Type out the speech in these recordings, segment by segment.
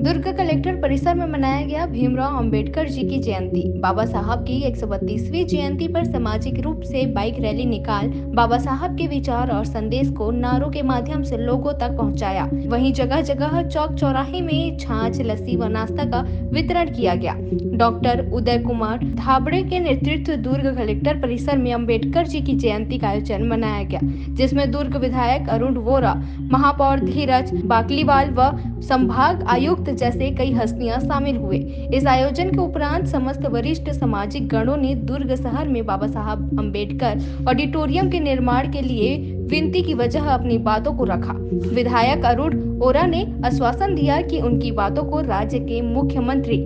दुर्ग collector परिसर में मनाया गया भीमराव अंबेडकर जी की जयंती। बाबा साहब की 132वीं जयंती पर सामाजिक रूप से बाइक रैली निकाल बाबा साहब के विचार और संदेश को नारों के माध्यम से लोगों तक पहुंचाया। वहीं जगह जगह चौक चौराहे में छाछ, लस्सी व नाश्ता का वितरण किया गया। डॉक्टर उदय कुमार धाबड़े के नेतृत्व दुर्ग कलेक्टर परिसर में अंबेडकर जी की जयंती का आयोजन मनाया गया, जिसमें दुर्ग विधायक अरुण वोरा, महापौर धीरज बाकलीवाल व संभाग आयुक्त जैसे कई हस्तियां शामिल हुए। इस आयोजन के उपरांत समस्त वरिष्ठ सामाजिक गणों ने दुर्ग शहर में बाबा साहब अंबेडकर ऑडिटोरियम के निर्माण के लिए विनती की वजह अपनी बातों को रखा। विधायक अरुण वोरा ने आश्वासन दिया कि उनकी बातों को राज्य के मुख्यमंत्री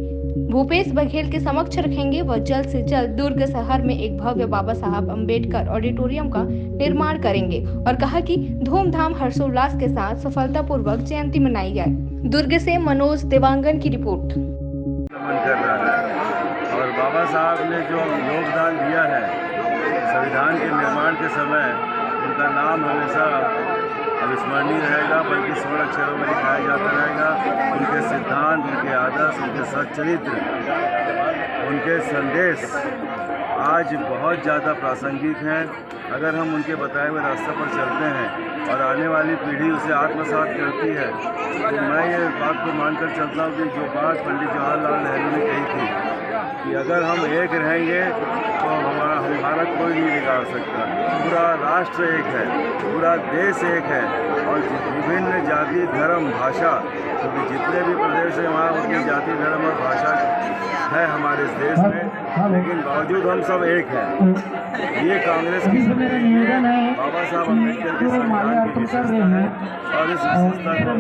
भूपेश बघेल के समक्ष रखेंगे व जल्द से जल्द दुर्ग शहर में एक भव्य बाबा साहब अंबेडकर ऑडिटोरियम का निर्माण करेंगे और कहा कि धूमधाम हर्षोल्लास के साथ सफलतापूर्वक जयंती मनाई जाए। दुर्ग से मनोज देवांगन की रिपोर्ट। और बाबा साहब ने जो योगदान दिया है संविधान के निर्माण के समय, उनका नाम हमेशा अविस्मरणीय रहेगा, बल्कि स्वर्ण अक्षरों में लिखाया जाता रहेगा। उनके सिद्धांत, उनके आदर्श, उनके सच्चरित्र, उनके संदेश आज बहुत ज़्यादा प्रासंगिक हैं। अगर हम उनके बताए हुए रास्ते पर चलते हैं और आने वाली पीढ़ी उसे आत्मसात करती है, तो मैं ये बात को मानकर चलता हूँ कि जो बात पंडित जवाहरलाल नेहरू ने कही थी कि अगर हम एक रहेंगे तो हमारा कोई नहीं बिगाड़ सकता। पूरा राष्ट्र एक है, पूरा देश एक है और विभिन्न जाति, धर्म, भाषा, क्योंकि जितने भी प्रदेश हैं वहाँ उनकी जाति, धर्म और भाषा है हमारे इस देश में, लेकिन बावजूद हम सब एक हैं। ये कांग्रेस की बाबा साहब अम्बेडकर के संविधान की विशेषता है और इस विशेषता को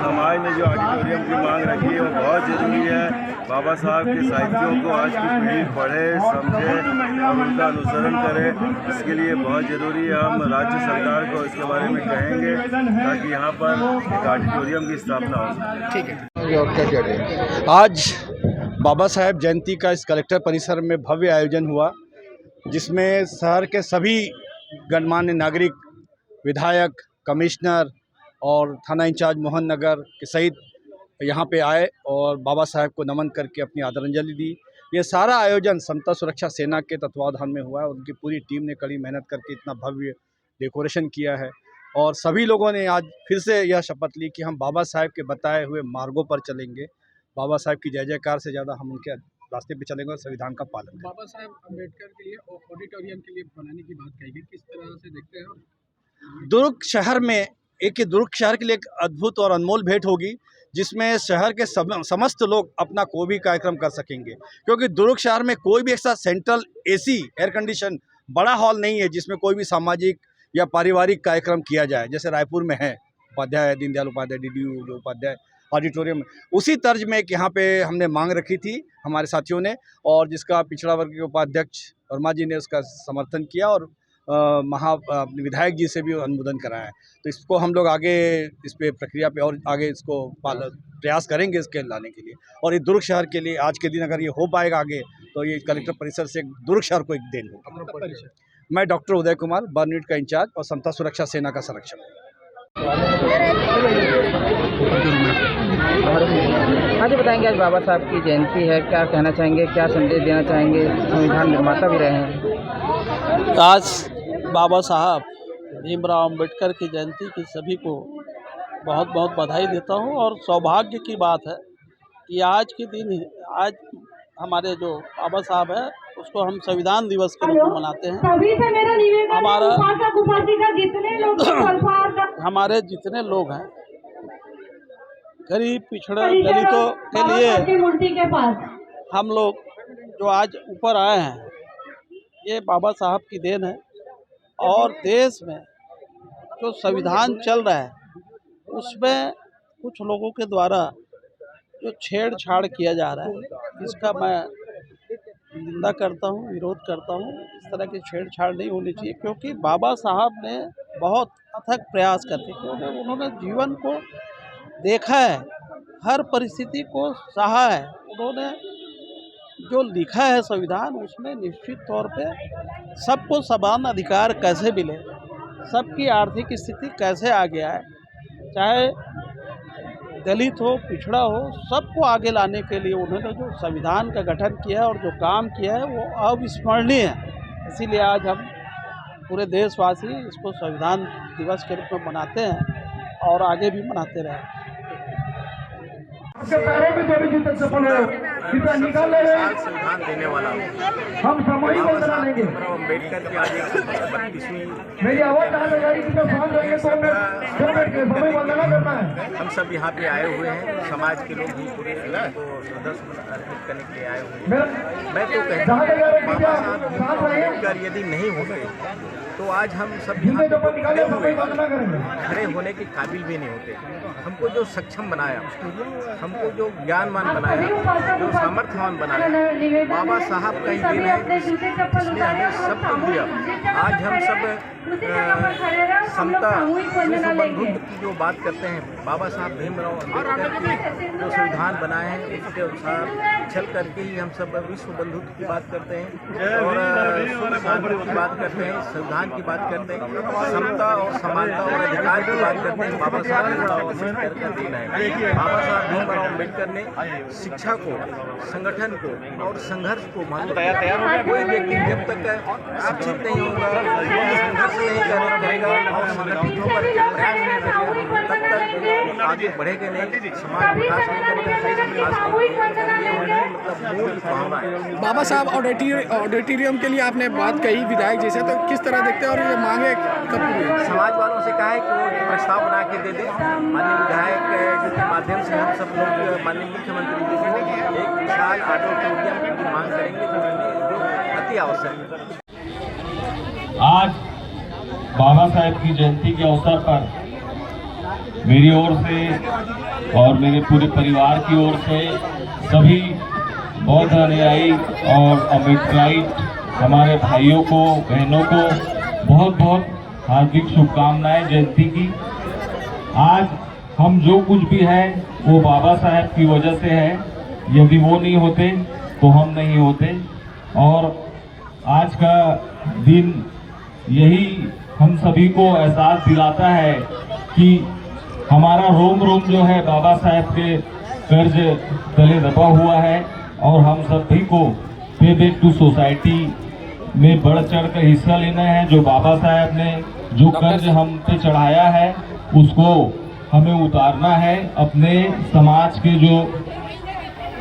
समाज ने जो ऑडिटोरियम की मांग रखी है वो बहुत जरूरी है। बाबा साहब के साहित्यों को आज की पीढ़ी पढ़े, समझे और उनका अनुसरण करे। इसके लिए बहुत जरूरी है। हम राज्य सरकार को इसके बारे में कहेंगे ताकि यहाँ पर एक ऑडिटोरियम की स्थापना हो। ठीक है। आज बाबा साहेब जयंती का इस कलेक्टर परिसर में भव्य आयोजन हुआ, जिसमें शहर के सभी गणमान्य नागरिक, विधायक, कमिश्नर और थाना इंचार्ज मोहन नगर के सहित यहाँ पे आए और बाबा साहेब को नमन करके अपनी आदरांजलि दी। ये सारा आयोजन समता सुरक्षा सेना के तत्वाधान में हुआ है। उनकी पूरी टीम ने कड़ी मेहनत करके इतना भव्य डेकोरेशन किया है और सभी लोगों ने आज फिर से यह शपथ ली कि हम बाबा साहेब के बताए हुए मार्गों पर चलेंगे। बाबा साहेब की जय जयकार से ज़्यादा हम उनके रास्ते पे चलेंगे और संविधान का पालन करेंगे। बाबा साहेब अम्बेडकर के लिए ऑडिटोरियम के लिए बनाने की बात कही गई, किस तरह से देखते हैं? दुर्ग शहर में दुर्ग शहर के लिए एक अद्भुत और अनमोल भेंट होगी, जिसमें शहर के समस्त लोग अपना कोई भी कार्यक्रम कर सकेंगे, क्योंकि दुर्ग शहर में कोई भी ऐसा सेंट्रल एसी एयर कंडीशन बड़ा हॉल नहीं है जिसमें कोई भी सामाजिक या पारिवारिक कार्यक्रम किया जाए, जैसे रायपुर में है उपाध्याय, दीनदयाल उपाध्याय, DDU उपाध्याय ऑडिटोरियम। उसी तर्ज में यहाँ पे हमने मांग रखी थी हमारे साथियों ने, और जिसका पिछड़ा वर्ग के उपाध्यक्ष वर्मा जी ने उसका समर्थन किया और विधायक जी से भी अनुमोदन कराया है। तो इसको हम लोग आगे इस पे प्रक्रिया पे और आगे इसको प्रयास करेंगे इसके लाने के लिए। और ये दुर्ग शहर के लिए आज के दिन अगर ये हो पाएगा आगे, तो ये कलेक्टर परिसर से दुर्ग शहर को एक देन होगा। मैं doctor Uday Kumar, burn unit का इंचार्ज और समता सुरक्षा सेना का संरक्षक। हाँ जी, बताएंगे आज बाबा साहब की जयंती है, क्या कहना चाहेंगे, क्या संदेश देना चाहेंगे? संविधान निर्माता भी रहे हैं। आज बाबा साहब भीमराव अंबेडकर की जयंती की सभी को बहुत बहुत बधाई देता हूँ और सौभाग्य की बात है कि आज के दिन, आज हमारे जो बाबा साहब है उसको हम संविधान दिवस के रूप में मनाते हैं। हमारे जितने लोग हैं गरीब, पिछड़े, दलितों के लिए हम लोग जो आज ऊपर आए हैं, ये बाबा साहब की देन है। और देश में जो संविधान चल रहा है उसमें कुछ लोगों के द्वारा जो छेड़छाड़ किया जा रहा है, इसका मैं निंदा करता हूँ, विरोध करता हूँ। इस तरह की छेड़छाड़ नहीं होनी चाहिए, क्योंकि बाबा साहब ने बहुत अथक प्रयास करके, क्योंकि उन्होंने जीवन को देखा है, हर परिस्थिति को सहा है। उन्होंने जो लिखा है संविधान, उसमें निश्चित तौर पे सबको समान अधिकार कैसे मिले, सबकी आर्थिक स्थिति कैसे आगे आए, चाहे दलित हो, पिछड़ा हो, सबको आगे लाने के लिए उन्होंने जो संविधान का गठन किया है और जो काम किया है वो अविस्मरणीय है। इसीलिए आज हम पूरे देशवासी इसको संविधान दिवस के रूप में मनाते हैं और आगे भी मनाते रहें। संविधान देने वाला हम सामूहिक वंदना लेंगे। अम्बेडकर की आज 132वीं मेरी आवाज हम सब यहाँ पे आए हुए हैं, समाज के लोग भी पूरे सदस्य अर्पित करने के लिए आए हुए हैं। मैं तो कहता हूँ बाबा साहब अम्बेडकर यदि नहीं होते तो आज हम सब यहाँ खड़े होने के काबिल भी नहीं होते। हमको जो सक्षम बनाया, हमको जो ज्ञानवान बनाया, जो सामर्थ्यवान बनाया, बाबा साहब का ही दिन है, इसने हमें सब कुछ दिया। आज हम सब समता विश्व बंधुत्व की जो बात करते हैं, बाबा साहब भीमराव अम्बेडकर की जो संविधान बनाए हैं उसके अनुसार चल करके ही हम सब विश्व बंधुत्व की बात करते हैं और शांति की बात करते हैं, संविधान की बात करते हैं, समता और समानता और अधिकार की बात करते हैं। बाबा साहब भीमराव अम्बेडकर का दिन है। बाबा साहब भीमराव अम्बेडकर ने शिक्षा को, संगठन को और संघर्ष को महत्व दिया। कोई व्यक्ति जब तक शिक्षित नहीं होगा, संघर्ष नहीं करेगा और संगठित होकर प्रयास नहीं करेगा, तब तक आगे बढ़ेगा नहीं, समाज विकास नहीं करेगा, देश विकास नहीं करेगा। मतलब मूल भावना है। बाबा साहब ऑडिटोरियम के लिए आपने बात कही विधायक जी से, तो किस तरह देखते हैं और ये मांगे कब पूरी? समाज वालों से कहा है कि वो प्रस्ताव बना के दे दे। माननीय विधायक के माध्यम से हम सब लोग माननीय मुख्यमंत्री जी से एक विशाल ऑडिटोरियम की मांग करेंगे जो अति आवश्यक है। आज बाबा साहेब की जयंती के अवसर पर मेरी ओर से और मेरे पूरे परिवार की ओर से सभी बौद्ध अनुयायी और अम्बेडकराइट हमारे भाइयों को, बहनों को बहुत बहुत हार्दिक शुभकामनाएं जयंती की। आज हम जो कुछ भी है वो बाबा साहेब की वजह से है। यदि वो नहीं होते तो हम नहीं होते। और आज का दिन यही हम सभी को एहसास दिलाता है कि हमारा रोम रोम जो है बाबा साहेब के कर्ज तले दबा हुआ है और हम सभी को पे बैक टू सोसाइटी में बढ़ चढ़ कर हिस्सा लेना है। जो बाबा साहेब ने जो कर्ज हम पे चढ़ाया है उसको हमें उतारना है। अपने समाज के जो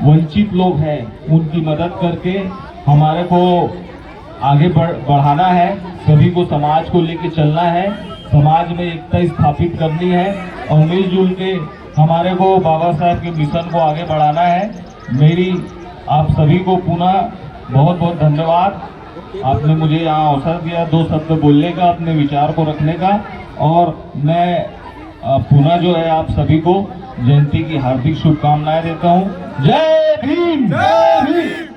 वंचित लोग हैं उनकी मदद करके हमारे को आगे बढ़ाना है। सभी को समाज को लेके चलना है, समाज में एकता स्थापित करनी है और मिलजुल के हमारे को बाबा साहब के मिशन को आगे बढ़ाना है। मेरी आप सभी को पुनः बहुत बहुत धन्यवाद। आपने मुझे यहाँ अवसर दिया 2 शब्द बोलने का, अपने विचार को रखने का। और मैं पुनः जो है आप सभी को जयंती की हार्दिक शुभकामनाएं देता हूँ। जय भीम, जय भीम।